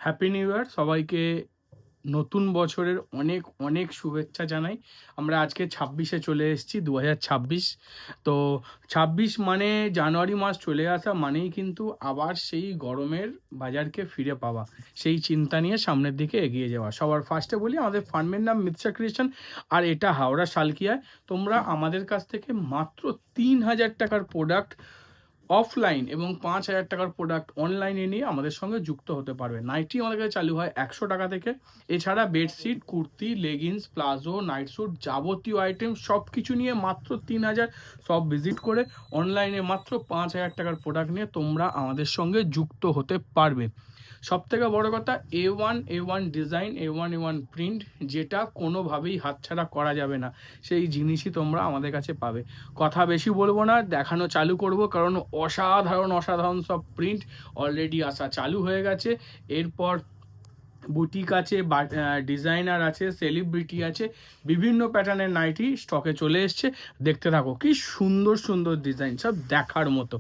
Happy new year সবাইকে। নতুন বছরের অনেক অনেক শুভেচ্ছা জানাই। আমরা আজকে 26-এ চলে এসেছি, 2026। তো 26 মানে জানুয়ারি মাস চলে আসা মানেই কিন্তু আবার সেই গরমের বাজারকে ফিরে পাওয়া, সেই চিন্তা নিয়ে সামনের দিকে এগিয়ে যাওয়া। সবার ফার্স্টে বলি, আমাদের ফার্মের নাম মিতসা ক্রিয়েশন, আর এটা হাওড়া শালকিয়ায়। তোমরা আমাদের কাছ থেকে মাত্র 3000 টাকার প্রোডাক্ট অফলাইন এবং 5000 টাকার প্রোডাক্ট অনলাইনে নিয়ে আমাদের সঙ্গে যুক্ত হতে পারবে। নাইটি আমাদের কাছে চালু হয় 100 টাকা থেকে। এছাড়া bedsheet, kurti, leggings, palazzo, night sweet, যাবতীয় আইটেম সব কিছু নিয়ে মাত্র 3000। সব ভিজিট করে অনলাইনে মাত্র 5000 টাকার প্রোডাক্ট নিয়ে তোমরা আমাদের সঙ্গে যুক্ত হতে পারবে। সব থেকে বড় কথা, A1 ডিজাইন, A1 প্রিন্ট, যেটা কোনোভাবেই হাতছাড়া করা যাবে না, সেই জিনিসই তোমরা আমাদের কাছে পাবে। কথা বেশি বলবো না, দেখানো চালু করব, কারণ অসাধারণ সব প্রিন্ট অলরেডি আসা চালু হয়ে গেছে। এরপর বুটিক আছে, ডিজাইনার আছে, সেলিব্রিটি আছে, বিভিন্ন প্যাটার্নের নাইটি স্টকে চলে এসছে। দেখতে থাকো, কি সুন্দর সুন্দর ডিজাইন, সব দেখার মতো,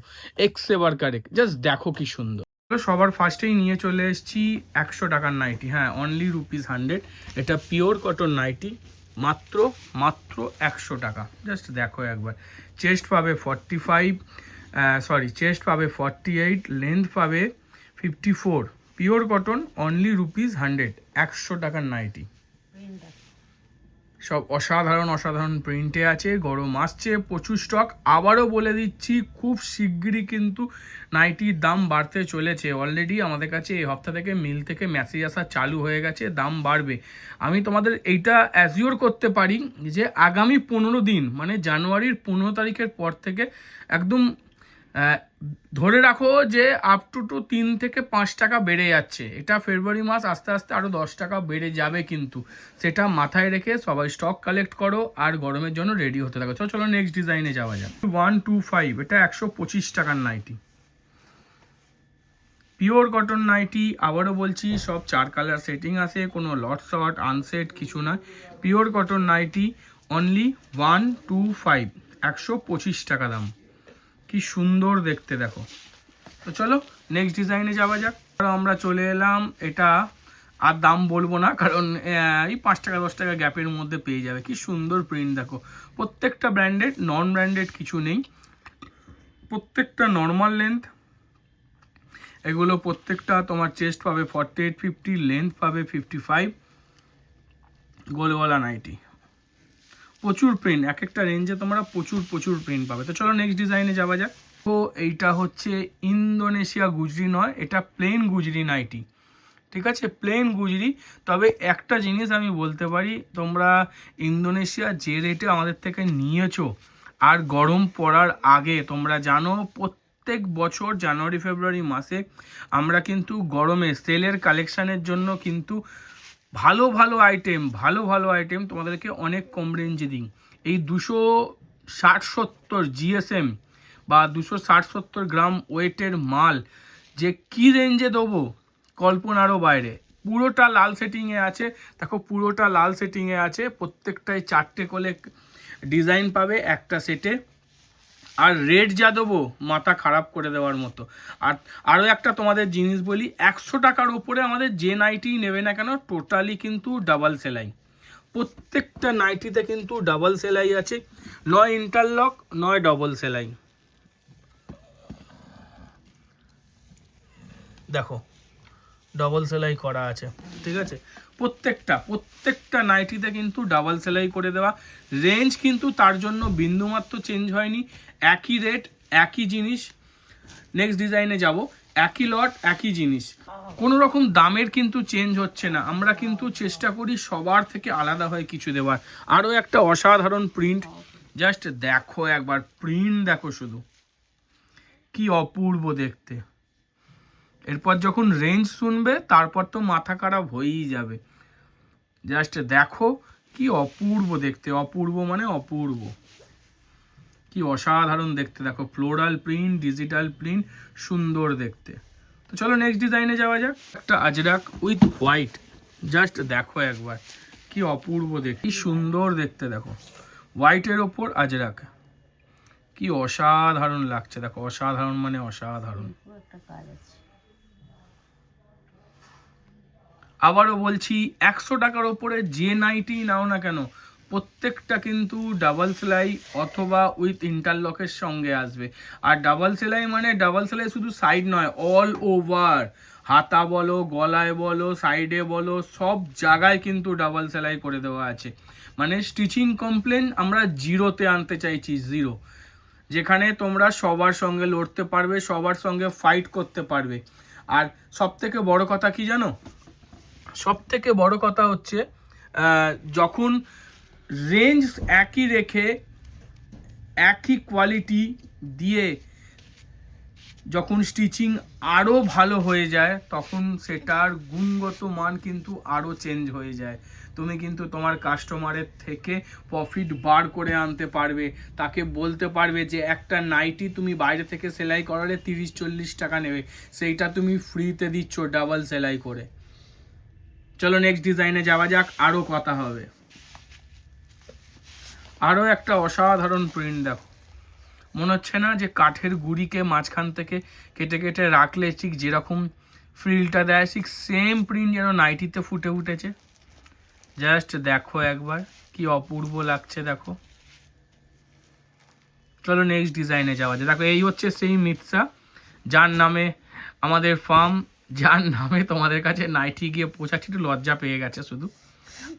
এক্সেবার কারেক্ট, জাস্ট দেখো কি সুন্দর। সবার ফার্স্টেই নিয়ে চলে এসেছি 100 টাকার নাইটি। হ্যাঁ, অনলি ₹100। এটা পিওর কটন নাইটি, মাত্র মাত্র 100 টাকা। জাস্ট দেখো একবার। চেস্ট পাবে 45, চেস্ট পাবে 48, লেন্থ পাবে 54। পিওর কটন, অনলি ₹100, 100 টাকার নাইটি। সব অসাধারণ প্রিন্টে আছে। গরম আসছে, প্রচুর স্টক। আবারও বলে দিচ্ছি, খুব শিগগিরই কিন্তু নাইটির দাম বাড়তে চলেছে। অলরেডি আমাদের কাছে এই হপ্তাহ থেকে মিল থেকে মেসেজ আসা চালু হয়ে গেছে, দাম বাড়বে। আমি তোমাদের এইটা অ্যাজিওর করতে পারি যে আগামী 15 দিন, মানে জানুয়ারির 15 তারিখের পর থেকে একদম ধরে রাখো যে আপ টু 3 থেকে 5 টাকা বেড়ে যাচ্ছে। এটা ফেব্রুয়ারি মাস, আস্তে আস্তে আরও 10 টাকা বেড়ে যাবে, কিন্তু সেটা মাথায় রেখে সবাই স্টক কালেক্ট করো আর গরমের জন্য রেডি হতে থাকো। চলো নেক্সট ডিজাইনে যাওয়া যাক। 125, এটা 125 টাকার নাইটি, পিওর কটন নাইটি। আবারও বলছি, সব 4 কালার সেটিং আছে, কোনো লট শর্ট আনসেট কিছু নয়। পিওর কটন নাইটি, অনলি 125, 125 টাকা দাম। কি সুন্দর দেখতে, দেখো। তো চলো নেক্সট ডিজাইনে যাওয়া যাক। আমরা চলে এলাম, এটা আর দাম বলবো না, কারণ এই 5 টাকা 10 টাকা গ্যাপের মধ্যে পেয়ে যাবে। কি সুন্দর প্রিন্ট দেখো, প্রত্যেকটা ব্র্যান্ডেড, নন ব্র্যান্ডেড কিছু নেই, প্রত্যেকটা নর্মাল লেন্থ। এগুলো প্রত্যেকটা তোমার চেস্ট পাবে 48, 50, লেন্থ পাবে 55। গোলগলা নাইটি, প্রচুর প্রিন্ট, এক একটা রেঞ্জে তোমরা প্রচুর প্রিন্ট পাবে। তো চলো নেক্সট ডিজাইনে যাওয়া যাক। তো এইটা হচ্ছে ইন্দোনেশিয়া গুজরি নয়, এটা প্লেন গুজরি নাইটি, ঠিক আছে, প্লেন গুজরি। তবে একটা জিনিস আমি বলতে পারি, তোমরা ইন্দোনেশিয়া যে রেটে আমাদের থেকে নিয়েছো, আর গরম পড়ার আগে তোমরা জানো প্রত্যেক বছর জানুয়ারি ফেব্রুয়ারি মাসে আমরা কিন্তু গরমে সেলের কালেকশানের জন্য কিন্তু ভালো আইটেম তোমাদেরকে অনেক কম রেঞ্জে দিই। এই 260-70 জিএসএম বা 260-70 গ্রাম ওয়েটের মাল যে কি রেঞ্জে দেবো, কল্পনারও বাইরে। পুরোটা লাল সেটিংয়ে আছে, দেখো পুরোটা লাল সেটিংয়ে আছে। প্রত্যেকটায় 4টে করে ডিজাইন পাবে একটা সেটে। আর রেট যা দেবো, মাথা খারাপ করে দেওয়ার মতো। আর আরও একটা তোমাদের জিনিস বলি, 100 টাকার ওপরে আমাদের যে নাইটি নেবে না কেন, টোটালি কিন্তু ডাবল সেলাই। প্রত্যেকটা নাইটিতে কিন্তু ডাবল সেলাই আছে, নয় ইন্টারলক নয় ডবল সেলাই। দেখো ডবল সেলাই করা আছে, ঠিক আছে। প্রত্যেকটা নাইটিতে কিন্তু ডাবল সেলাই করে দেওয়া। রেঞ্জ কিন্তু তার জন্য বিন্দুমাত্র চেঞ্জ হয়নি, একই রেট একই জিনিস। নেক্সট ডিজাইনে যাব, একই লট একই জিনিস, কোনো রকম দামের কিন্তু চেঞ্জ হচ্ছে না। আমরা কিন্তু চেষ্টা করি সবার থেকে আলাদা হয়ে কিছু দেওয়ার। আরও একটা অসাধারণ প্রিন্ট, জাস্ট দেখো একবার, প্রিন্ট দেখো শুধু, কি অপূর্ব দেখতে। এরপর যখন রেঞ্জ শুনবে তারপর তো মাথা খারাপ হয়েই যাবে। জাস্ট দেখো কি অপূর্ব দেখতে, অপূর্ব মানে অপূর্ব, কি অসাধারণ দেখতে। দেখো ফ্লোরাল প্রিন্ট, ডিজিটাল প্রিন্ট, সুন্দর দেখতে। তো চলো নেক্সট ডিজাইনে যাওয়া যাক। একটা আজরাক উইথ হোয়াইট, জাস্ট দেখো একবার, কি অপূর্ব দেখতে, কি সুন্দর দেখতে। দেখো হোয়াইটের ওপর আজরাক, কি অসাধারণ লাগছে। দেখো অসাধারণ মানে অসাধারণ। আবারও বলছি, 100 টাকার ওপরে যে নাইটি নাও না কেন প্রত্যেকটা কিন্তু ডাবল সেলাই অথবা উইথ ইন্টারলকের সঙ্গে আসবে। আর ডাবল সেলাই মানে ডাবল সেলাই শুধু সাইড নয়, অল ওভার, হাতা বলো, গলায় বলো, সাইডে বলো, সব জায়গায় কিন্তু ডাবল সেলাই করে দেওয়া আছে। মানে স্টিচিং কমপ্লেন আমরা জিরোতে আনতে চাইছি, জিরো, যেখানে তোমরা সবার সঙ্গে লড়তে পারবে, সবার সঙ্গে ফাইট করতে পারবে। আর সব থেকে বড় কথা কি জানো, সব থেকে বড় কথা হচ্ছে যখন রেঞ্জ একই রেখে একই কোয়ালিটি দিয়ে যখন স্টিচিং আরও ভালো হয়ে যায়, তখন সেটার গুণগত মান কিন্তু আরও চেঞ্জ হয়ে যায়। তুমি কিন্তু তোমার কাস্টমারের থেকে প্রফিট বার করে আনতে পারবে, তাকে বলতে পারবে যে একটা নাইটি তুমি বাইরে থেকে সেলাই করালে 30-40 টাকা নেবে, সেইটা তুমি ফ্রিতে দিচ্ছ ডাবল সেলাই করে। চলো নেক্সট ডিজাইনে যাওয়া যাক, আরও কথা হবে। আরও একটা অসাধারণ প্রিন্ট দেখো, মনে হচ্ছে না যে কাঠের গুঁড়িকে মাঝখান থেকে কেটে কেটে রাখলে ঠিক যেরকম ফ্রিলটা দেয়, ঠিক সেম প্রিন্ট যেন নাইটিতে ফুটে উঠেছে। জাস্ট দেখো একবার কি অপূর্ব লাগছে দেখো। চলো নেক্সট ডিজাইনে যাওয়া যায়। দেখো এই হচ্ছে সেই মিৎসা যার নামে আমাদের ফার্ম, যার নামে তোমাদের কাছে নাইটি গিয়ে পৌঁছাচ্ছি, একটু লজ্জা পেয়ে গেছে শুধু,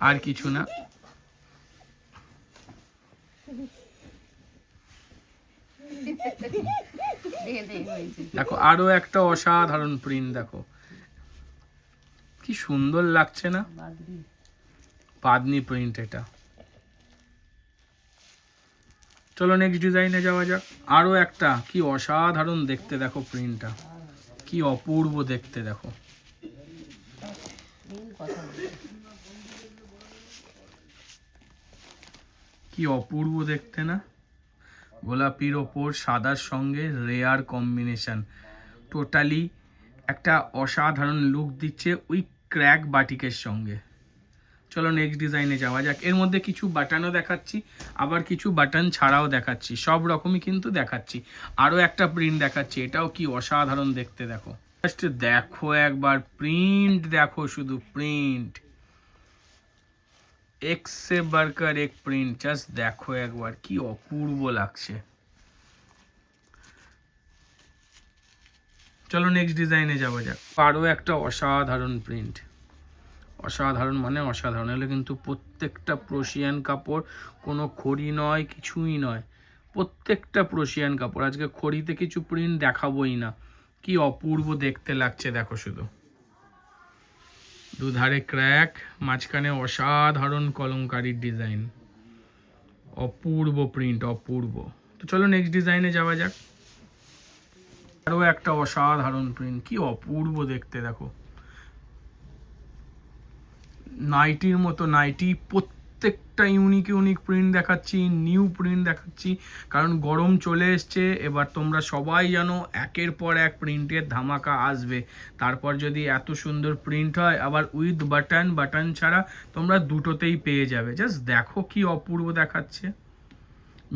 আর কিছু না। দেখো আরো একটা অসাধারণ প্রিন্ট দেখো, কি সুন্দর লাগছে না, বাদনি প্রিন্ট এটা। চলো নেক্সট ডিজাইনে যাওয়া যাক। আরো একটা কি অসাধারণ দেখতে দেখো, প্রিন্টটা কি অপূর্ব দেখতে দেখো। কি অপূর্ব দেখতে না, গোলাপির ওপর সাদার সঙ্গে রেয়ার কম্বিনেশন, টোটালি একটা অসাধারণ লুক দিচ্ছে ওই ক্র্যাক বাটিকের সঙ্গে। চলো নেক্সট ডিজাইনে যাওয়া যাক। এর মধ্যে কিছু বাটনও দেখাচ্ছি, আবার কিছু বাটন ছাড়াও দেখাচ্ছি, সব রকমই কিন্তু দেখাচ্ছি। আরও একটা প্রিন্ট দেখাচ্ছি, এটাও কি অসাধারণ দেখতে দেখো। জাস্ট দেখো একবার প্রিন্ট দেখো, শুধু প্রিন্ট এক সে বারকার এক প্রিন্ট, জাস্ট দেখো একবার কি অপূর্ব লাগছে। চলো নেক্সট ডিজাইনে যাওয়া যাক। আরও একটা অসাধারণ প্রিন্ট, অসাধারণ মানে অসাধারণ, এগুলো কিন্তু প্রত্যেকটা প্রশিয়ান কাপড়, কোনো খড়ি নয়, কিছুই নয়, প্রত্যেকটা প্রশিয়ান কাপড়। আজকে খড়িতে কিছু প্রিন্ট দেখাবোই না, কি অপূর্ব দেখতে লাগছে দেখো শুধু। দুধারে ক্র্যাক, মাঝখানে অসাধারণ কলমকারীর ডিজাইন, অপূর্ব প্রিন্ট, অপূর্ব। তো চলো নেক্সট ডিজাইনে যাওয়া যাক। আরও একটা অসাধারণ প্রিন্ট, কি অপূর্ব দেখতে দেখো। নাইটির মতো নাইটি, প্রত্যেকটা ইউনিক ইউনিক প্রিন্ট দেখাচ্ছি, নিউ প্রিন্ট দেখাচ্ছি, কারণ গরম চলে এসছে। এবার তোমরা সবাই জানো একের পর এক প্রিন্টের ধামাকা আসবে। তারপর যদি এত সুন্দর প্রিন্ট হয়, আবার উইথ বাটন, বাটন ছাড়া তোমরা দুটোতেই পেয়ে যাবে। জাস্ট দেখো কি অপূর্ব দেখাচ্ছে,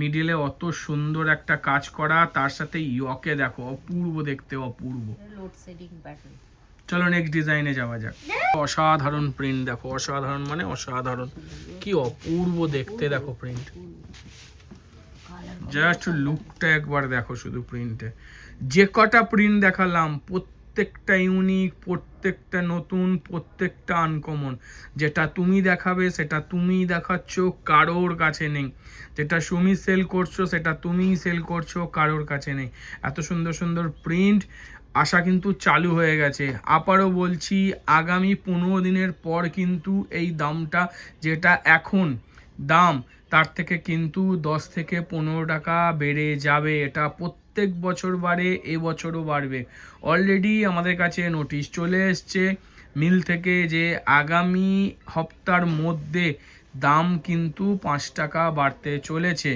মিডিলে অত সুন্দর একটা কাজ করা, তার সাথে ইয়কে দেখো অপূর্ব দেখতে, অপূর্ব। চলো নেক্সট ডিজাইনে যাওয়া যাক। অসাধারণ প্রিন্ট দেখো, অসাধারণ মানে অসাধারণ, কি অপূর্ব দেখতে দেখো প্রিন্ট। জাস্ট লুকটা একবার দেখো শুধু প্রিন্টে। যে কটা প্রিন্ট দেখালাম প্রত্যেকটা ইউনিক, প্রত্যেকটা নতুন, প্রত্যেকটা আনকমন। যেটা তুমি দেখাবে সেটা তুমিই দেখাচ্ছ, কারোর কাছে নেই। যেটা সুমি সেল করছো সেটা তুমিই সেল করছো, কারোর কাছে নেই। এত সুন্দর সুন্দর প্রিন্ট আসা কিন্তু চালু হয়ে গেছে। আবারও বলছি, আগামী 15 দিনের পর কিন্তু এই দামটা, যেটা এখন দাম, তার থেকে কিন্তু 10 থেকে 15 টাকা বেড়ে যাবে। এটা প্রত্যেক বছর বাড়ে, এবছরও বাড়বে। অলরেডি আমাদের কাছে নোটিশ চলে এসছে মিল থেকে যে আগামী হপ্তার মধ্যে দাম কিন্তু 5 টাকা বাড়তে চলেছে।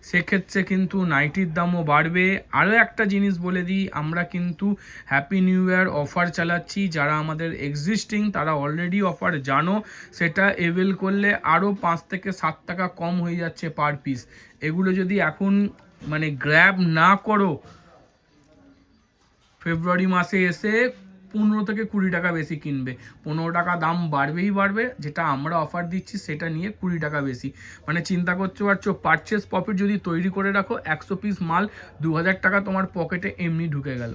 সেক্ষেত্রে কিন্তু নাইটির দামও বাড়বে। আরও একটা জিনিস বলে দিই, আমরা কিন্তু হ্যাপি নিউ ইয়ার অফার চালাচ্ছি। যারা আমাদের এক্সিস্টিং তারা অলরেডি অফার জানো, সেটা এভেল করলে আরও 5 থেকে 7 টাকা কম হয়ে যাচ্ছে পার পিস। এগুলো যদি এখন মানে গ্র্যাব না করো, ফেব্রুয়ারি মাসে এসে 15 থেকে 20 টাকা বেশি কিনবে, 15 টাকা দাম বাড়বেই বাড়বে, যেটা আমরা অফার দিচ্ছি সেটা নিয়ে 20 টাকা বেশি। মানে চিন্তা করতে পারছো, পারচেস প্রফিট যদি তৈরি করে রাখো 100 পিস মাল 2000 টাকা তোমার পকেটে এমনি ঢুকে গেল।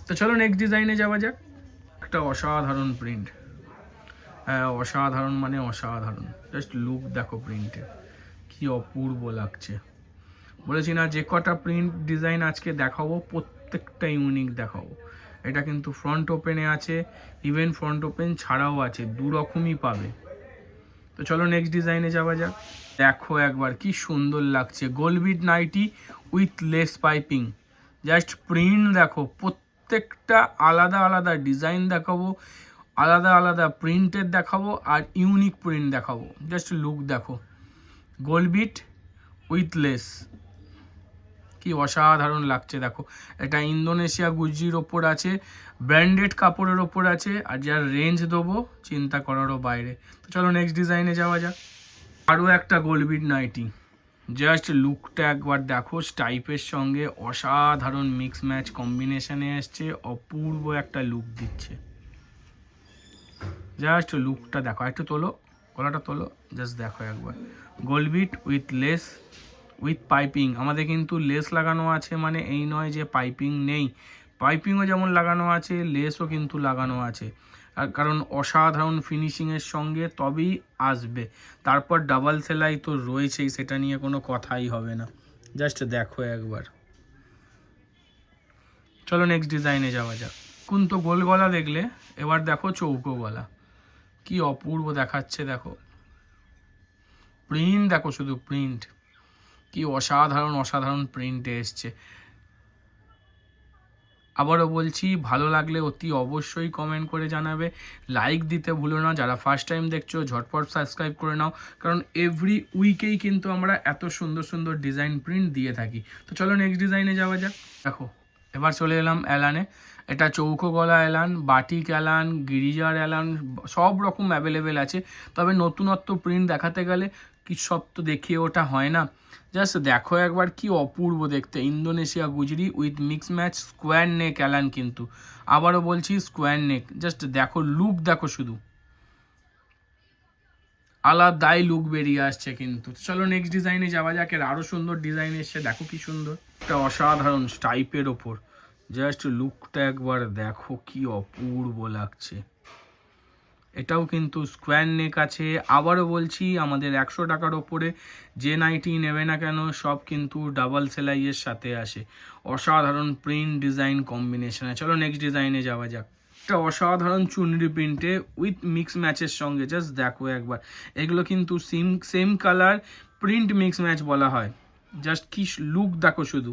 তো চলো নেক্সট ডিজাইনে যাওয়া যাক। একটা অসাধারণ প্রিন্ট, হ্যাঁ অসাধারণ মানে অসাধারণ, জাস্ট লুক দেখো প্রিন্টের কি অপূর্ব লাগছে। বলেছি না যে কটা প্রিন্ট ডিজাইন আজকে দেখাবো প্রত্যেকটা ইউনিক দেখাবো। এটা কিন্তু ফ্রন্ট ওপেনে আছে, ইভেন ফ্রন্ট ওপেন ছাড়াও আছে, দু রকমই পাবে। তো চলো নেক্সট ডিজাইনে যাওয়া যাক। দেখো একবার কি সুন্দর লাগছে, গোলবিট nightie with lace piping, just print দেখো, প্রত্যেকটা আলাদা আলাদা ডিজাইন দেখাবো, আলাদা আলাদা প্রিন্টের দেখাবো, আর ইউনিক প্রিন্ট দেখাবো। জাস্ট লুক দেখো, গোলবিট উইথ লেস, কি অসাধারণ লাগছে দেখো। এটা ইন্দোনেশিয়া গুজির ওপর আছে, ব্র্যান্ডেড কাপড়ের ওপর আছে, আর যার রেঞ্জ দেবো চিন্তা করারও বাইরে। তো চলো নেক্সট ডিজাইনে যাওয়া যাক। আরও একটা গোলবিট নাইটি, জাস্ট লুকটা একবার দেখো, স্টাইপের সঙ্গে অসাধারণ মিক্স ম্যাচ কম্বিনেশনে এসছে, অপূর্ব একটা লুক দিচ্ছে। জাস্ট লুকটা দেখো, একটু তোলো গলাটা তোলো, জাস্ট দেখো একবার, গোলবিট উইথ লেস উইথ পাইপিং। আমাদের কিন্তু লেস লাগানো আছে, মানে এই নয় যে পাইপিং নেই, পাইপিংও যেমন লাগানো আছে লেসও কিন্তু লাগানো আছে। আর কারণ অসাধারণ ফিনিশিংয়ের সঙ্গে তবেই আসবে, তারপর ডাবল সেলাই তো রয়েছেই, সেটা নিয়ে কোনো কথাই হবে না। জাস্ট দেখো একবার। চলো নেক্সট ডিজাইনে যাওয়া যাক। তো গোল গলা দেখলে, এবার দেখো চৌকো গলা, কি অপূর্ব দেখাচ্ছে দেখো, প্রিন্ট দেখো শুধু প্রিন্ট, কি অসাধারণ অসাধারণ প্রিন্টে এসছে। আবারও বলছি, ভালো লাগলে অতি অবশ্যই কমেন্ট করে জানাবে, লাইক দিতে ভুলো না, যারা ফার্স্ট টাইম দেখছো ঝটপট সাবস্ক্রাইব করে নাও, কারণ এভরি উইকেই কিন্তু আমরা এত সুন্দর সুন্দর ডিজাইন প্রিন্ট দিয়ে থাকি। তো চলো নেক্সট ডিজাইনে যাওয়া যাক। দেখো এবার চলে এলাম অ্যালানে, এটা চৌকো গলা অ্যালান, বাটিক অ্যালান, গিরিজার অ্যালান, সব রকম অ্যাভেলেবেল আছে। তবে নতুনত্ব প্রিন্ট দেখাতে গেলে কি সব তো দেখিয়ে ওটা হয় না, জাস্ট দেখো একবার কি অপূর্ব দেখতে, ইন্দোনেশিয়া গুজরি with mix match square neck অ্যালান, কিন্তু আবারও বলছি স্কোয়ার নেক, জাস্ট দেখো লুক দেখো শুধু, আলাদাই লুক বেরিয়ে আসছে কিন্তু। চলো নেক্সট ডিজাইনে যাওয়া যাক, এর আরও সুন্দর ডিজাইন এসছে, দেখো কি সুন্দর, একটা অসাধারণ স্টাইপের ওপর, জাস্ট লুকটা একবার দেখো কি অপূর্ব লাগছে। এটাও কিন্তু স্কোয়ার নেক আছে। আবারও বলছি, আমাদের 100 টাকার ওপরে যে নাইটি নেবে না কেন সব কিন্তু ডাবল সেলাইয়ের সাথে আসে, অসাধারণ প্রিন্ট ডিজাইন কম্বিনেশনে। চলো নেক্সট ডিজাইনে যাওয়া যাক। একটা অসাধারণ চুনরি প্রিন্টে উইথ মিক্স ম্যাচের সঙ্গে, জাস্ট দেখো একবার, এগুলো কিন্তু same colour print mix match বলা হয়। জাস্ট কি লুক দেখো শুধু,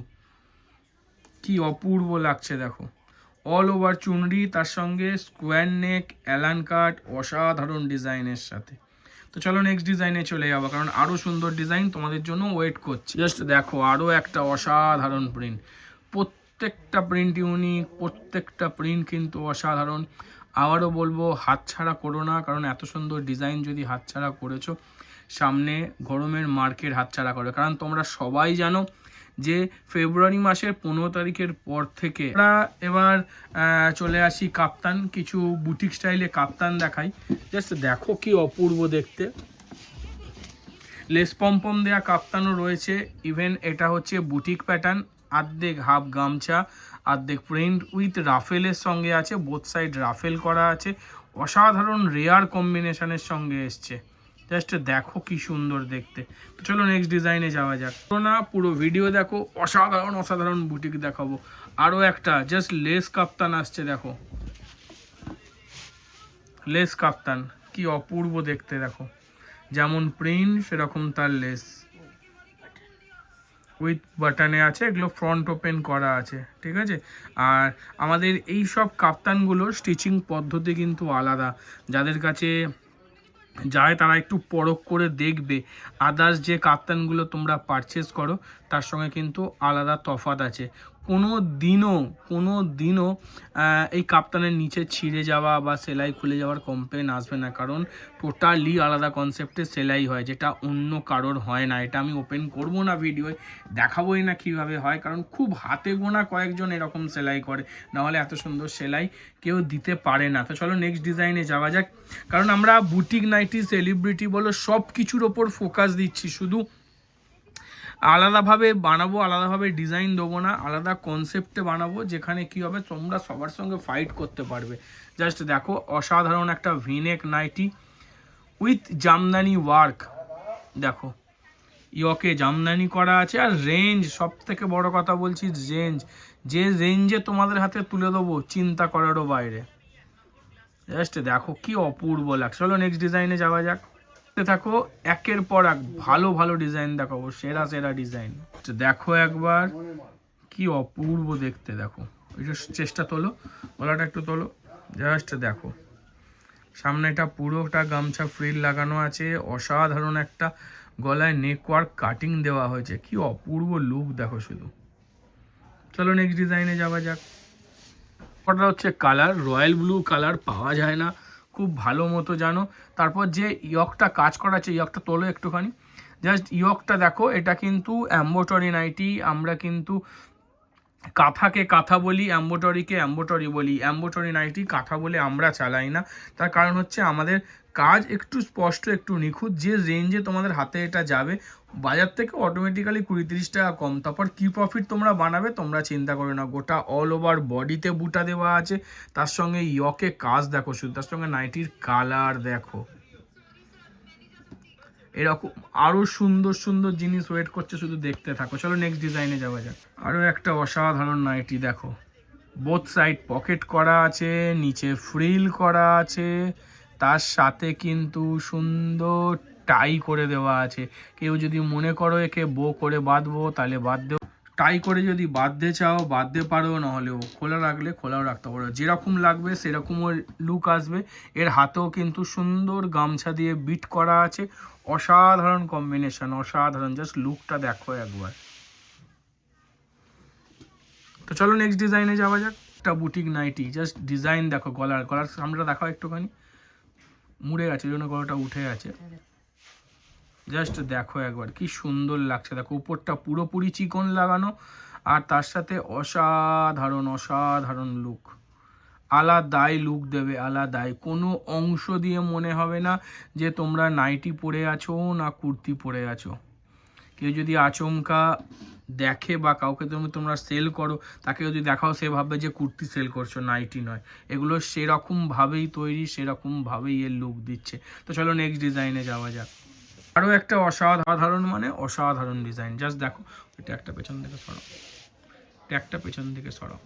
কি অপূর্ব লাগছে দেখো, অল ওভার চুনরি, তার সঙ্গে স্কোয়ার নেক অ্যালান কাট, অসাধারণ ডিজাইনের সাথে। তো চলো নেক্সট ডিজাইনে চলে যাবো, কারণ আরও সুন্দর ডিজাইন তোমাদের জন্য ওয়েট করছি। জাস্ট দেখো আরও একটা অসাধারণ প্রিন্ট, প্রত্যেকটা প্রিন্ট ইউনিক, প্রত্যেকটা প্রিন্ট কিন্তু অসাধারণ। আবারও বলবো হাতছাড়া করো না, কারণ এত সুন্দর ডিজাইন যদি হাতছাড়া করেছো, সামনে গরমের মার্কেট হাতছাড়া করো। কারণ তোমরা সবাই জানো যে ফেব্রুয়ারি মাসের 15 তারিখের পর থেকে আমরা এবার চলে আসি কাপ্তান, কিছু বুটিক স্টাইলে কাপ্তান দেখাই। জাস্ট দেখো কি অপূর্ব দেখতে, লেস পম্পম দেওয়া কাপ্তানও রয়েছে, ইভেন এটা হচ্ছে বুটিক প্যাটার্ন, আর্ধেক হাফ গামছা, আর্ধেক প্রিন্ট উইথ রাফেলের সঙ্গে আছে, বোথ সাইড রাফেল করা আছে, অসাধারণ রেয়ার কম্বিনেশনের সঙ্গে এসছে। জাস্ট দেখো কি সুন্দর দেখতে। তো চলো নেক্সট ডিজাইনে যাওয়া যাক, না পুরো ভিডিও দেখো, অসাধারণ অসাধারণ বুটিক দেখাবো। আরও একটা জাস্ট লেস কাপ্তান আসছে, দেখো লেস কাপ্তান, কি অপূর্ব দেখতে দেখো, যেমন প্রিন্ট সেরকম তার লেস উইথ বাটনে আছে, এগুলো ফ্রন্ট ওপেন করা আছে, ঠিক আছে। আর আমাদের এই সব কাপ্তানগুলোর স্টিচিং পদ্ধতি কিন্তু আলাদা, যাদের কাছে যায় তারা একটু পরখ করে দেখবে, আদার্স যে কাপ্তানগুলো তোমরা পারচেস করো তার সঙ্গে কিন্তু আলাদা তফাৎ আছে। কোনো দিনও এই কাপ্তানের নিচে ছিঁড়ে যাওয়া বা সেলাই খুলে যাওয়ার কমপ্লেন আসবে না, কারণ টোটালি আলাদা কনসেপ্টে সেলাই হয়, যেটা অন্য কারোর হয় না। এটা আমি ওপেন করব না ভিডিওয়, দেখাবোই না কিভাবে হয়, কারণ খুব হাতে গোনা কয়েকজন এরকম সেলাই করে, নাহলে এত সুন্দর সেলাই কেউ দিতে পারে না। তো চলো নেক্সট ডিজাইনে যাওয়া যাক, কারণ আমরা বুটিক নাইটি, সেলিব্রিটি বলো, সব কিছুর ওপর ফোকাস দিচ্ছি, শুধু আলাদাভাবে বানাবো, আলাদাভাবে ডিজাইন দেবো না, আলাদা কনসেপ্টে বানাবো, যেখানে কি হবে তোমরা সবার সঙ্গে ফাইট করতে পারবে। জাস্ট দেখো, অসাধারণ একটা V neck nighty with jamdani work, দেখো ইয়কে জামদানি করা আছে, আর রেঞ্জ, সব থেকে বড় কথা বলছি, রেঞ্জ, যে রেঞ্জে তোমাদের হাতে তুলে দেবো চিন্তা করারও বাইরে। জাস্ট দেখো কি অপূর্ব লাগছে। চলো নেক্সট ডিজাইনে যাওয়া যাক, থাকো একের পর এক ভালো ভালো ডিজাইন দেখাবো, সেরা সেরা ডিজাইন। দেখো একবার কি অপূর্ব দেখতে, দেখো এটা চেষ্টা তোলো, গলাটা একটু তোলো, জাস্ট দেখো সামনেটা পুরোটা গামছা ফ্রিল লাগানো আছে, অসাধারণ একটা গলায় নেকওয়ার্ক কাটিং দেওয়া হয়েছে, কি অপূর্ব লুক দেখো শুধু। চলো নেক্সট ডিজাইনে যাওয়া যাক। ওটা হচ্ছে কালার রয়্যাল ব্লু কালার, পাওয়া যায় না, খুব ভালো মতো জানো। তারপর যে ইয়কটা কাজ করা আছে, ইয়কটা তোলো একটুখানি, জাস্ট ইয়কটা দেখো, এটা কিন্তু এম্বোটারি নাইটি। আমরা কিন্তু কাঁথাকে কাঁথা বলি, এম্বোটারিকে এম্বোটারি বলি, এম্বোটারি নাইটি কাঁথা বলে আমরা চালাই না। তার কারণ হচ্ছে আমাদের কাজ একটু স্পষ্ট, একটু নিখুঁত, যে রেঞ্জে তোমাদের হাতে এটা যাবে বাজার থেকে অটোমেটিক্যালি 20-30 টাকা কম। তারপর কি প্রফিট তোমরা বানাবে তোমরা চিন্তা করো না, গোটা অল ওভার বডিতে বুটা দেওয়া আছে, তার সঙ্গে ইয়কে কাজ দেখো শুধু, তার সঙ্গে নাইটির কালার দেখো, এরকম আরও সুন্দর সুন্দর জিনিস ওয়েট করছে, শুধু দেখতে থাকো। চলো নেক্সট ডিজাইনে যাওয়া যাক। আরও একটা অসাধারণ নাইটি দেখো, বোথ সাইড পকেট করা আছে, নিচে ফ্রিল করা আছে, তার সাথে কিন্তু সুন্দর টাই করে দেওয়া আছে। কেউ যদি মনে করো একে বো করে বাঁধবো তাহলে বাঁধতেও, টাই করে যদি বাঁধতে চাও বাঁধতে পারো, নাহলেও খোলা রাখলে খোলাও রাখতে পারো, যেরকম লাগবে সেরকমও লুক আসবে। এর হাতেও কিন্তু সুন্দর গামছা দিয়ে বিট করা আছে, অসাধারণ কম্বিনেশন, অসাধারণ, জাস্ট লুকটা দেখো একবার। তো চলো নেক্সট ডিজাইনে যাওয়া যাক। একটা বুটিক নাইটি, জাস্ট ডিজাইন দেখো, গলার সামনেটা দেখাও একটুখানি, মুড়ে গেছে ওই জন্য গলাটা উঠে আছে, জাস্ট দেখো একবার কি সুন্দর লাগছে। দেখো উপরটা পুরোপুরি চিকন লাগানো, আর তার সাথে অসাধারণ অসাধারণ লুক, আলাদাই লুক দেবে, আলাদাই। কোনো অংশ দিয়ে মনে হবে না যে তোমরা নাইটি পরে আছো না কুর্তি পরে আছো। কেউ যদি আচমকা দেখে বা কাউকে তোমরা সেল করো, তাকে যদি দেখাও সে ভাববে যে কুর্তি সেল করছো, নাইটি নয়। এগুলো সেরকমভাবেই তৈরি, সেরকমভাবেই এর লুক দিচ্ছে। তো চলো নেক্সট ডিজাইনে যাওয়া যাক। আরও একটা অসাধারণ, মানে অসাধারণ ডিজাইন, জাস্ট দেখো, এটা একটা পেছন থেকে সরাও, একটা পেছন থেকে সরাও,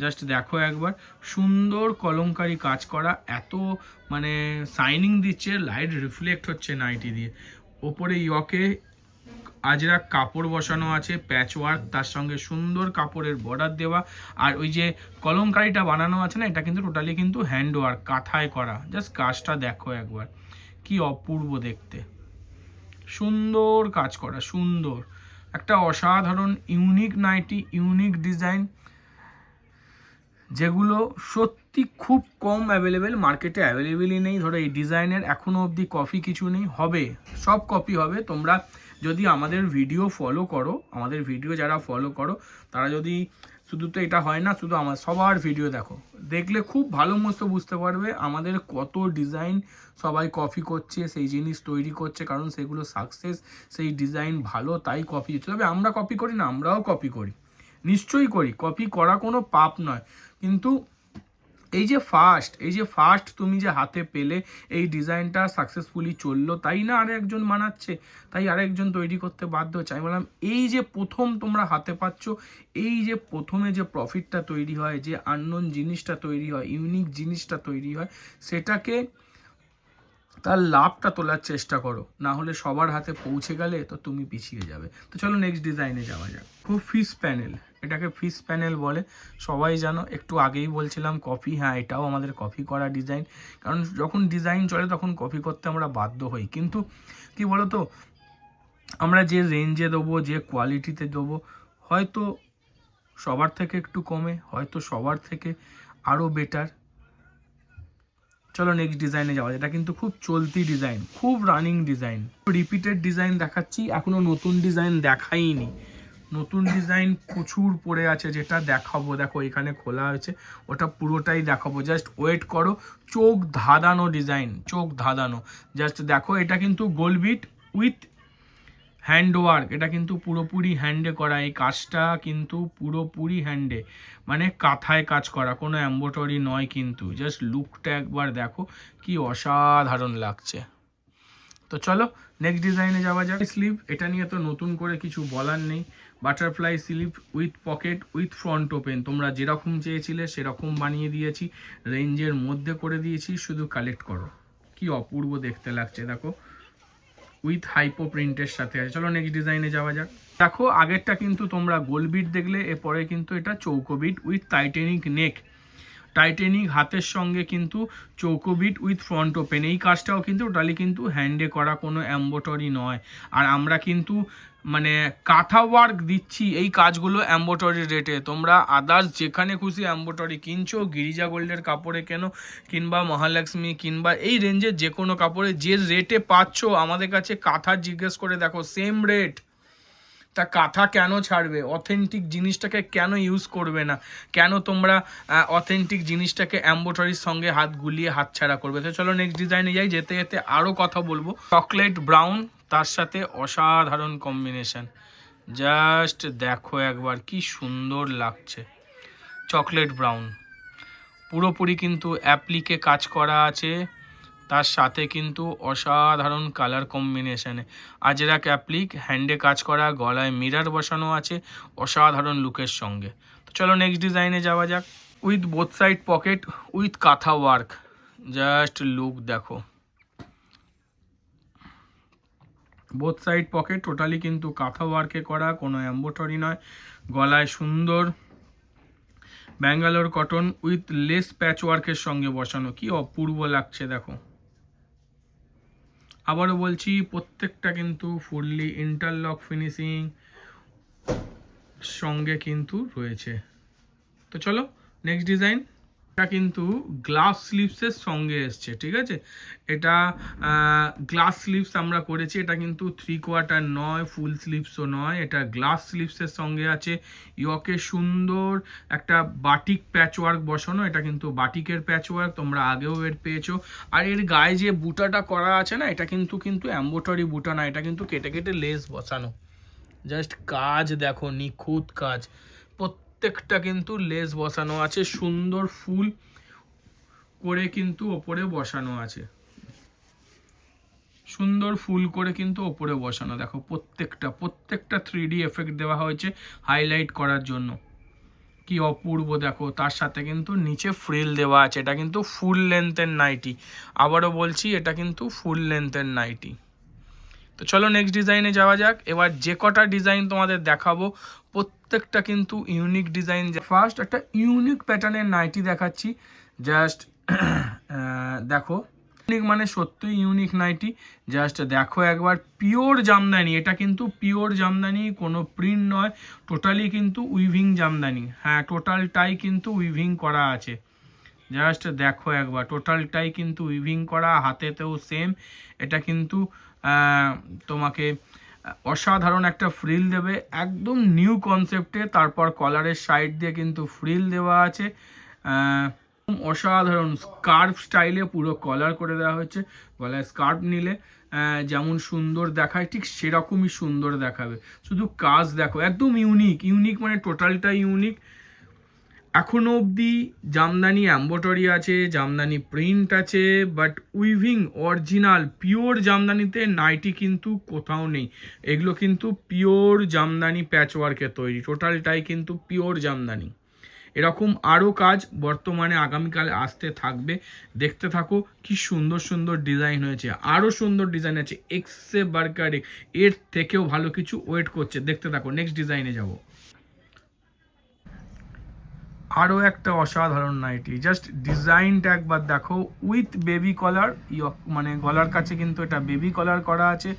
জাস্ট দেখো একবার, সুন্দর কলমকারি কাজ করা, এত মানে শাইনিং দিচ্ছে, লাইট রিফ্লেক্ট হচ্ছে নাইটি দিয়ে। ওপরে ইয়কে আজরাক কাপড় বসানো আছে, প্যাচ ওয়ার্ক, তার সঙ্গে সুন্দর কাপড়ের বর্ডার দেওয়া, আর ওই যে কলমকারিটা বানানো আছে না, এটা কিন্তু টোটালি কিন্তু হ্যান্ড ওয়ার্ক, কাঁথায় করা। জাস্ট কাজটা দেখো একবার, কি অপূর্ব দেখতে, সুন্দর কাজ করা, সুন্দর একটা অসাধারণ ইউনিক নাইটি, ইউনিক ডিজাইন, যেগুলো সত্যি খুব কম অ্যাভেলেবেল, মার্কেটে অ্যাভেলেবেলই নেই। ধরো এই ডিজাইনের এখনও অবধি কপি কিছু নেই, হবে, সব কপি হবে। তোমরা যদি আমাদের ভিডিও ফলো করো, আমাদের ভিডিও যারা ফলো করো তারা যদি, শুধু তো এটা হয় না, শুধু আমার সবার ভিডিও দেখো, দেখলে খুব ভালো মতো বুঝতে পারবে আমাদের কত ডিজাইন সবাই কপি করছে, সেই জিনিস তৈরি করছে, কারণ সেগুলো সাকসেস, সেই ডিজাইন ভালো তাই কপি হচ্ছে। তবে আমরা কপি করি না, আমরাও কপি করি, নিশ্চয়ই করি, কপি করা কোনো পাপ নয়, কিন্তু এই যে ফার্স্ট তুমি যে হাতে পেলে এই ডিজাইনটা সাকসেসফুলি চললো, তাই না আরেকজন বানাচ্ছে, তাই আরেকজন তৈরি করতে বাধ্য হচ্ছে। আমি বললাম এই যে প্রথম তোমরা হাতে পাচ্ছ, এই যে প্রথমে যে প্রফিটটা তৈরি হয়, যে আননোন জিনিসটা তৈরি হয়, ইউনিক জিনিসটা তৈরি হয়, সেটাকে তার লাভটা তোলার চেষ্টা করো, না হলে সবার হাতে পৌঁছে গেলে তো তুমি পিছিয়ে যাবে। তো চলো নেক্সট ডিজাইনে যাওয়া যাক। খুব ফিশ প্যানেল, এটাকে ফিশ প্যানেল বলে, সবাই জানো। একটু আগেই বলছিলাম কপি, হ্যাঁ এটাও আমাদের কপি করা ডিজাইন, কারণ যখন ডিজাইন চলে তখন কপি করতে আমরা বাধ্য হই। কিন্তু কি বলতো, আমরা যে রেঞ্জে দেবো, যে কোয়ালিটিতে দেবো, হয়তো সবার থেকে একটু কমে, হয়তো সবার থেকে আরও বেটার। চলো নেক্সট ডিজাইনে যাওয়া যায়। এটা কিন্তু খুব চলতি ডিজাইন, খুব রানিং ডিজাইন, রিপিটেড ডিজাইন দেখাচ্ছি, এখনো নতুন ডিজাইন দেখাইনি। নতুন ডিজাইন প্রচুর পড়ে আছে, যেটা দেখাবো। দেখো এখানে খোলা হয়েছে, ওটা পুরোটাই দেখাবো, জাস্ট ওয়েট করো। চোখ ধাঁধানো ডিজাইন, চোখ ধাঁধানো, জাস্ট দেখো। এটা কিন্তু গোল্ড বিট উইথ হ্যান্ডওয়ার্ক, এটা কিন্তু পুরোপুরি হ্যান্ডে করা, এই কাজটা কিন্তু পুরোপুরি হ্যান্ডে, মানে কাঁথায় কাজ করা, কোনো এম্ব্রয়ডারি নয় কিন্তু। জাস্ট লুকটা একবার দেখো কি অসাধারণ লাগছে। তো চলো নেক্সট ডিজাইনে যাওয়া যাক। স্লিভ, এটা নিয়ে তো নতুন করে কিছু বলার নেই। Butterfly sleeve with pocket with front open, তোমরা যেরকম চেয়েছিলে সেরকম বানিয়ে দিয়েছি, রেঞ্জের মধ্যে করে দিয়েছি, শুধু কালেক্ট করো। কি অপূর্ব দেখতে লাগছে দেখো, উইথ হাইপো প্রিন্টের সাথে আছে। চলো নেক্সট ডিজাইনে যাওয়া যাক। দেখো আগেরটা কিন্তু তোমরা গোল বিট দেখলে, এরপরে কিন্তু এটা চৌকো bit with Titanic neck, Titanic হাতের সঙ্গে কিন্তু চৌকো বিট উইথ ফ্রন্ট ওপেন। এই কাজটাও কিন্তু টোটালি কিন্তু হ্যান্ডে করা, কোনো এম্ব্রয়ডারি নয়। আর আমরা কিন্তু মানে কাঁথা ওয়ার্ক দিচ্ছি এই কাজগুলো এম্ব্রয়ডারি রেটে। তোমরা আদার্স যেখানে খুশি এম্ব্রয়ডারি কিনছো, গিরিজা গোল্ডের কাপড়ে কেন, কিংবা মহালক্ষ্মী, কিংবা এই রেঞ্জের যে কোনো কাপড়ে যে রেটে পাচ্ছ, আমাদের কাছে কাঁথার জিজ্ঞেস করে দেখো, সেম রেট। তা কাঁথা কেন ছাড়বে? অথেন্টিক জিনিসটাকে কেন ইউজ করবে না? কেন তোমরা অথেন্টিক জিনিসটাকে এম্ব্রয়ডারির সঙ্গে হাত গুলিয়ে হাতছাড়া করবে? তো চলো নেক্সট ডিজাইনে যাই। যেতে যেতে আরও কথা বলবো। চকলেট ব্রাউন, তার সাথে অসাধারণ কম্বিনেশন, জাস্ট দেখো একবার কি সুন্দর লাগছে। চকলেট ব্রাউন পুরোপুরি কিন্তু অ্যাপ্লিকে কাজ করা আছে, তার সাথে কিন্তু অসাধারণ কালার কম্বিনেশানে আজরাক অ্যাপ্লিক, হ্যান্ডে কাজ করা, গলায় মিরার বসানো আছে, অসাধারণ লুকের সঙ্গে। তো চলো নেক্সট ডিজাইনে যাওয়া যাক। With both side pocket with কাঁথা ওয়ার্ক, জাস্ট লুক দেখো। বোথ সাইড পকেট টোটালি কিন্তু কাঁথা ওয়ার্কে করা, কোনো এম্ব্রয়ডারি নয়। গলায় সুন্দর ব্যাঙ্গালোর কটন উইথ লেস প্যাচ ওয়ার্কের সঙ্গে বসানো, কি অপূর্ব লাগছে দেখো। আবারও বলছি, প্রত্যেকটা কিন্তু ফুললি ইন্টারলক ফিনিশিং সঙ্গে কিন্তু রয়েছে। তো চলো নেক্সট ডিজাইন। এটা কিন্তু গ্লাস স্লিভসের সঙ্গে এসছে, ঠিক আছে। এটা গ্লাস স্লিভস আমরা করেছি, এটা কিন্তু 3/4 নয়, ফুল স্লিভসও নয়, এটা গ্লাস স্লিভসের সঙ্গে আছে। ইয়কে সুন্দর একটা বাটিক প্যাচওয়ার্ক বসানো, এটা কিন্তু বাটিকের প্যাচওয়ার্ক, তোমরা আগেও এর পেয়েছো। আর এর গায়ে যে বুটাটা করা আছে না, এটা কিন্তু এম্ব্রয়ডারি বুটা না, এটা কিন্তু কেটে কেটে লেস বসানো। জাস্ট কাজ দেখো, নিখুঁত কাজ, প্রত্যেকটা কিন্তু লেস বসানো আছে, সুন্দর ফুল করে কিন্তু ওপরে বসানো আছে, সুন্দর ফুল করে কিন্তু ওপরে বসানো। দেখো প্রত্যেকটা 3D এফেক্ট দেওয়া হয়েছে হাইলাইট করার জন্য, কি অপূর্ব দেখো। তার সাথে কিন্তু নিচে ফ্রিল দেওয়া আছে, এটা কিন্তু ফুল লেন্থের নাইটি। আবারও বলছি, এটা কিন্তু ফুল লেন্থের নাইটি। তো চলো নেক্সট ডিজাইনে যাওয়া যাক। এবার যে কটা ডিজাইন তোমাদের দেখাবো প্রত্যেকটা কিন্তু ইউনিক ডিজাইন। ফার্স্ট একটা ইউনিক প্যাটার্নের নাইটি দেখাচ্ছি, জাস্ট দেখো, ইউনিক মানে সত্যি ইউনিক নাইটি, জাস্ট দেখো একবার। পিওর জামদানি, এটা কিন্তু পিওর জামদানি, কোনো প্রিন্ট নয়, টোটালি কিন্তু উইভিং জামদানি। হ্যাঁ, টোটালটাই কিন্তু উইভিং করা আছে, জাস্ট দেখো একবার। টোটালটাই কিন্তু উইভিং করা, হাতেতেও সেম। এটা কিন্তু তোমাকে অসাধারণ একটা ফ্রিল দেবে, একদম নিউ কনসেপ্টে। তারপর কলারের সাইড দিয়ে কিন্তু ফ্রিল দেওয়া আছে, অসাধারণ স্কার্ফ স্টাইলে পুরো কলার করে দেওয়া হয়েছে। গলায় স্কার্ফ নিলে যেমন সুন্দর দেখায়, ঠিক সেরকমই সুন্দর দেখাবে। শুধু কাজ দেখো, একদম ইউনিক মানে টোটালটা ইউনিক। এখনো অবধি জামদানি এম্ব্রয়ডারি আছে, জামদানি প্রিন্ট আছে, বাট উইভিং অরিজিনাল পিওর জামদানিতে নাইটি কিন্তু কোথাও নেই। এগুলো কিন্তু পিওর জামদানি প্যাচওয়ার্কে তৈরি, টোটালটাই কিন্তু পিওর জামদানি। এরকম আরও কাজ বর্তমানে আগামীকালে আসতে থাকবে, দেখতে থাকো। কি সুন্দর সুন্দর ডিজাইন হয়েছে, আরও সুন্দর ডিজাইন আছে, এক্সে বার্কার এর থেকেও ভালো কিছু ওয়েট করছে, দেখতে থাকো। নেক্সট ডিজাইনে যাব। আরও একটা অসাধারণ নাইটি, জাস্ট ডিজাইনটা একবার দেখো। উইথ বেবি কলার, মানে গলার কাছে কিন্তু এটা বেবি কলার করা আছে,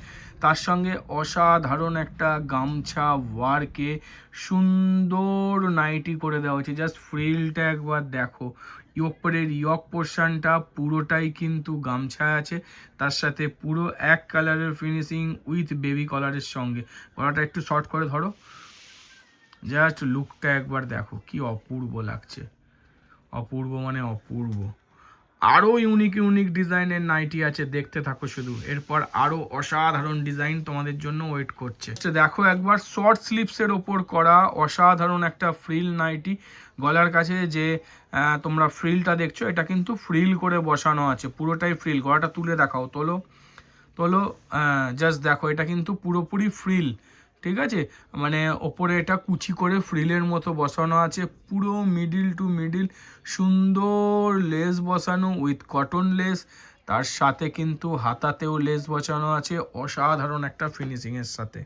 তার সঙ্গে অসাধারণ একটা গামছা ওয়ার্কে সুন্দর নাইটি করে দেওয়া হয়েছে। জাস্ট ফ্রিলটা একবার দেখো, ইয়োগপরের ইয়ক পোর্শনটা পুরোটাই কিন্তু গামছা আছে, তার সাথে পুরো এক কালারের ফিনিশিং উইথ বেবি কলারের সঙ্গে। গলাটা একটু শর্ট করে ধরো, জাস্ট লুকটা একবার দেখো কি অপূর্ব লাগছে, অপূর্ব মানে অপূর্ব। আরও ইউনিক ইউনিক ডিজাইনের নাইটি আছে, দেখতে থাকো শুধু, এরপর আরও অসাধারণ ডিজাইন তোমাদের জন্য ওয়েট করছে। দেখো একবার শর্ট স্লিভসের ওপর করা অসাধারণ একটা ফ্রিল নাইটি। গলার কাছে যে তোমরা ফ্রিলটা দেখছো, এটা কিন্তু ফ্রিল করে বসানো আছে, পুরোটাই ফ্রিল। গলাটা তুলে দেখাও, তোলো তোলো, জাস্ট দেখো, এটা কিন্তু পুরোপুরি ফ্রিল, ঠিক আছে? মানে ওপরে এটা কুচি করে ফ্রিলের মতো বসানো আছে, পুরো মিডিল টু মিডিল সুন্দর লেস বসানো উইথ কটন লেস, তার সাথে কিন্তু হাতাতেও লেস বসানো আছে অসাধারণ একটা ফিনিশিংয়ের সাথে।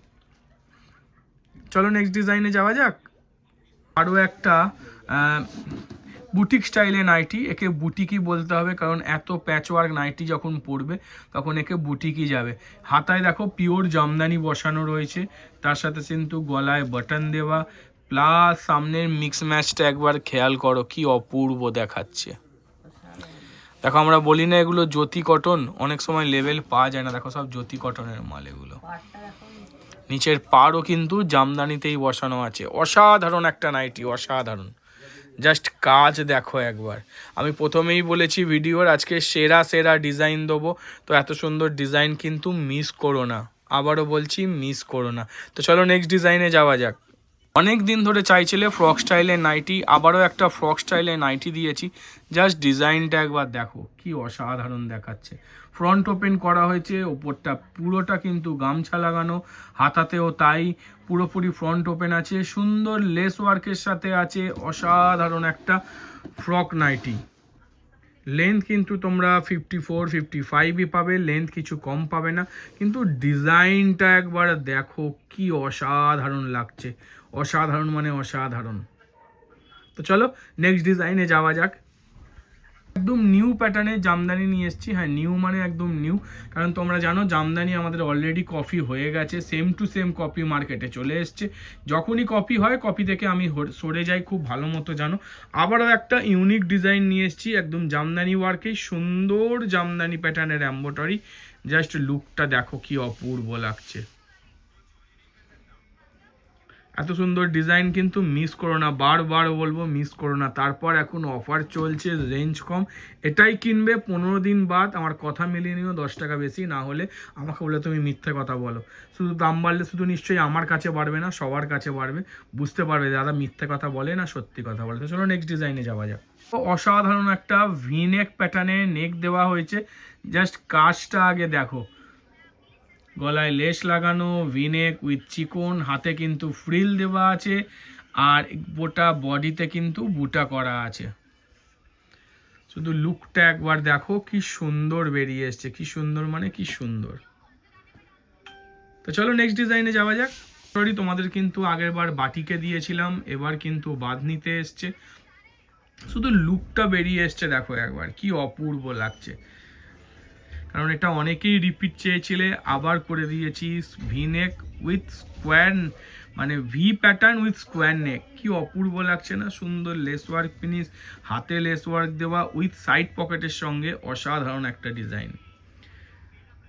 চলো নেক্সট ডিজাইনে যাওয়া যাক। আরও একটা বুটিক স্টাইলে নাইটি, একে বুটিকই বলতে হবে, কারণ এত প্যাচওয়ার্ক নাইটি যখন পরবে তখন একে বুটিকই যাবে। হাতায় দেখো পিওর জামদানি বসানো রয়েছে, তার সাথে কিন্তু গলায় বাটন দেওয়া, প্লাস সামনের মিক্স ম্যাচটা একবার খেয়াল করো কি অপূর্ব দেখাচ্ছে। দেখো আমরা বলি না এগুলো জ্যোতি কটন, অনেক সময় লেভেল পাওয়া যায় না, দেখো সব জ্যোতি কটনের মাল এগুলো। নিচের পাড়ও কিন্তু জামদানিতেই বসানো আছে, অসাধারণ একটা নাইটি, অসাধারণ। জাস্ট কাজ দেখো একবার। আমি প্রথমেই বলেছি ভিডিওর আজকে সেরা সেরা ডিজাইন দেবো, তো এত সুন্দর ডিজাইন কিন্তু মিস করো না, আবারও বলছি মিস করো না। তো চলো নেক্সট ডিজাইনে যাওয়া যাক। অনেক দিন ধরে চাইছিলে ফ্রক স্টাইলের নাইটি, আবারও একটা ফ্রক স্টাইলের নাইটি দিয়েছি। জাস্ট ডিজাইনটা একবার দেখো কি অসাধারণ দেখাচ্ছে। ফ্রন্ট ওপেন করা হয়েছে, ওপরটা পুরোটা কিন্তু গামছা লাগানো, হাতাতেও তাই পুরোপুরি ফ্রন্ট ওপেন আছে, সুন্দর লেস ওয়ার্কের সাথে আছে অসাধারণ একটা ফ্রক নাইটি। লেন্থ কিন্তু তোমরা 54, 55ই পাবে, লেন্থ কিছু কম পাবে না, কিন্তু ডিজাইনটা একবার দেখো কি অসাধারণ লাগছে, অসাধারণ মানে অসাধারণ। তো চলো নেক্সট ডিজাইনে যাওয়া যাক। একদম নিউ প্যাটার্নে জামদানি নিয়ে এসেছি। হ্যাঁ, নিউ মানে একদম নিউ, কারণ তোমরা জানো জামদানি আমাদের অলরেডি কপি হয়ে গেছে, সেম টু সেম কপি মার্কেটে চলে এসছে। যখনই কপি হয় কপি থেকে আমি সরে যাই, খুব ভালো মতো জানো। আবারও একটা ইউনিক ডিজাইন নিয়ে এসেছি, একদম জামদানি ওয়ার্কেই সুন্দর জামদানি প্যাটার্নের এমব্রয়ডারি। জাস্ট লুকটা দেখো কি অপূর্ব লাগছে, এত সুন্দর ডিজাইন কিন্তু মিস করো না, বারবার বলবো মিস করো না। তারপর এখন অফার চলছে, রেঞ্জ কম, এটাই কিনবে 15 দিন বাদ। আমার কথা মিলিয়ে নিও, 10 টাকা বেশি না হলে আমাকে বলে তুমি মিথ্যে কথা বলো। শুধু দাম বাড়লে শুধু নিশ্চয়ই আমার কাছে বাড়বে না, সবার কাছে বাড়বে, বুঝতে পারবে দাদা মিথ্যে কথা বলে না সত্যি কথা বলে। তো চলো নেক্সট ডিজাইনে যাওয়া যাক। তো অসাধারণ একটা ভিনেক প্যাটার্নে নেক দেওয়া হয়েছে, জাস্ট কাজটা আগে দেখো, গলায় লেস লাগানো, ভিনেক উইথ চিকন, হাতে কিন্তু ফ্রিল দেওয়া আছে, আর গোটা বডিতে কিন্তু বুটা করা আছে। শুধু লুকটা একবার দেখো কি সুন্দর বেরিয়ে এসছে, কি সুন্দর মানে কি সুন্দর। তো চলো নেক্সট ডিজাইনে যাওয়া যাক। সরি, তোমাদের কিন্তু আগের বার বাটিকে দিয়েছিলাম, এবার কিন্তু বাঁধনিতে এসছে। শুধু লুকটা বেরিয়ে এসছে দেখো একবার, কি অপূর্ব লাগছে। কারণ এটা অনেকেই রিপিট চেয়েছিলে, আবার করে দিয়েছি। ভি নেক উইথ স্কোয়ার, মানে ভি প্যাটার্ন উইথ স্কোয়ার নেক, কি অপূর্ব লাগছে না? সুন্দর লেস ওয়ার্ক ফিনিশ, হাতে লেস ওয়ার্ক দেওয়া উইথ সাইড পকেটের সঙ্গে অসাধারণ একটা ডিজাইন।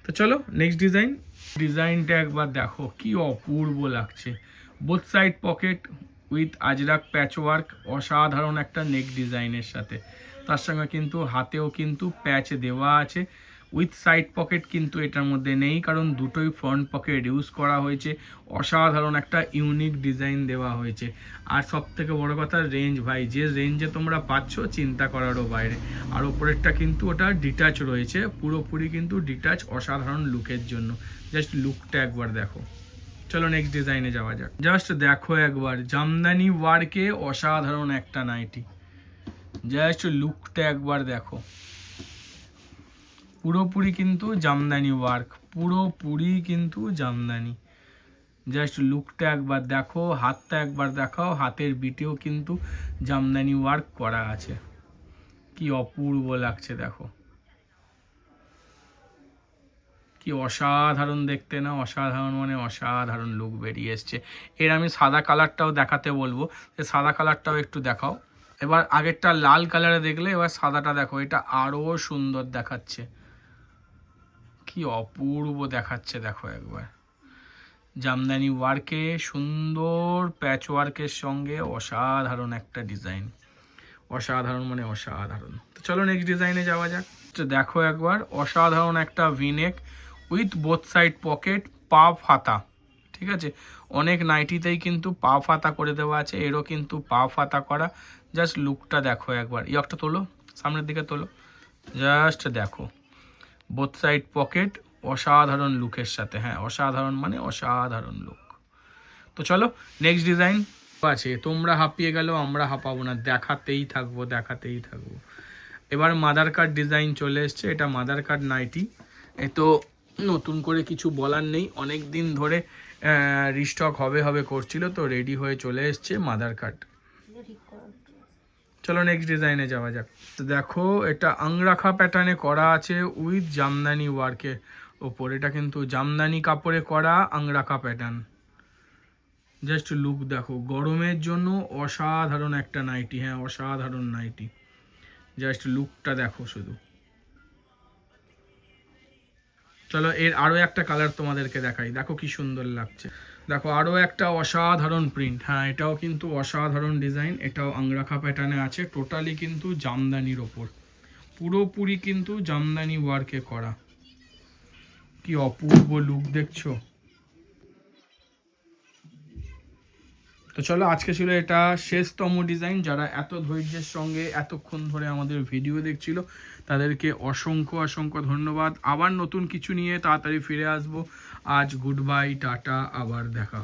তো চলো নেক্সট ডিজাইন। ডিজাইনটা একবার দেখো কি অপূর্ব লাগছে, both side pocket with Ajrak patch work, অসাধারণ একটা নেক ডিজাইনের সাথে। তার সঙ্গে কিন্তু হাতেও কিন্তু প্যাচ দেওয়া আছে, উইথ সাইড পকেট কিন্তু এটার মধ্যে নেই, কারণ দুটোই ফ্রন্ট পকেট ইউজ করা হয়েছে। অসাধারণ একটা ইউনিক ডিজাইন দেওয়া হয়েছে। আর সব থেকে বড় কথা রেঞ্জ, ভাই যে রেঞ্জে তোমরা পাচ্ছ চিন্তা করারও বাইরে। আর ওপরেরটা কিন্তু ওটা ডিটাচ রয়েছে, পুরোপুরি কিন্তু ডিটাচ, অসাধারণ লুকের জন্য। জাস্ট লুকটা একবার দেখো। চলো নেক্সট ডিজাইনে যাওয়া যাক। জাস্ট দেখো একবার, জামদানি ওয়ার্কে অসাধারণ একটা নাইটি, জাস্ট লুকটা একবার দেখো। পুরোপুরি কিন্তু জামদানি ওয়ার্ক, পুরোপুরি কিন্তু জামদানি। জাস্ট লুকটা একবার দেখো, হাতটা একবার দেখাও, হাতের বিটেও কিন্তু জামদানি ওয়ার্ক করা আছে, কি অপূর্ব লাগছে দেখো। কি অসাধারণ দেখতে না, অসাধারণ মানে অসাধারণ লুক বেরিয়ে এসছে। এর আমি সাদা কালারটাও দেখাতে বলবো, যে সাদা কালারটাও একটু দেখাও। এবার আগেরটা লাল কালারে দেখলে, এবার সাদাটা দেখো, এটা আরও সুন্দর দেখাচ্ছে, কি অপূর্ব দেখাচ্ছে দেখো একবার। জামদানি ওয়ার্কে সুন্দর প্যাচ ওয়ার্কের সঙ্গে অসাধারণ একটা ডিজাইন, অসাধারণ মানে অসাধারণ। তো চলো নেক্সট ডিজাইনে যাওয়া যাক। তো দেখো একবার অসাধারণ একটা V-neck with both side pocket, পা ফাতা, ঠিক আছে। অনেক নাইটিতেই কিন্তু পা ফাতা করে দেওয়া আছে, এরও কিন্তু পা ফাতা করা। জাস্ট লুকটা দেখো একবার, একটা তোলো, সামনের দিকে তোলো, জাস্ট দেখো বোথ সাইড পকেট, অসাধারণ লুকের সাথে, হ্যাঁ অসাধারণ মানে অসাধারণ লুক। তো চলো নেক্সট ডিজাইন আছে। তোমরা হাঁপিয়ে গেল, আমরা হাঁপাবো না, দেখাতেই থাকবো দেখাতেই থাকবো। এবার মাদার কাট ডিজাইন চলে এসছে, এটা মাদার কাট নাইটি। এ তো নতুন করে কিছু বলার নেই, অনেক দিন ধরে রিস্টক হবে হবে করছিল, তো রেডি হয়ে চলে এসছে মাদার কাট। চলো নেক্সট ডিজাইনে যাওয়া যাক। তো দেখো এটা আংরাখা প্যাটার্নে করা আছে উইথ জামদানি ওয়ার্কের ওপর। এটা কিন্তু জামদানি কাপড়ে করা আংরাখা প্যাটার্ন। জাস্ট লুক দেখো, গরমের জন্য অসাধারণ একটা নাইটি, হ্যাঁ অসাধারণ নাইটি। জাস্ট লুকটা দেখো শুধু। চলো এর আরও একটা কালার তোমাদেরকে দেখাই, দেখো কি সুন্দর লাগছে। দেখো আরও একটা অসাধারণ প্রিন্ট, হ্যাঁ এটাও কিন্তু অসাধারণ ডিজাইন, এটাও আংরাখা প্যাটার্নে আছে, টোটালি কিন্তু জামদানির ওপর, পুরোপুরি কিন্তু জামদানি ওয়ার্কে করা। কি অপূর্ব লুক দেখছো। তো চলো আজকে ছিল এটা শেষতম ডিজাইন। যারা এত ধৈর্যের সঙ্গে এতক্ষণ ধরে আমাদের ভিডিও দেখছিল তাদেরকে অসংখ্য অসংখ্য ধন্যবাদ। আবার নতুন কিছু নিয়ে তাড়াতাড়ি ফিরে আসবো। আজ গুড বাই, টাটা, আবার দেখা হবে।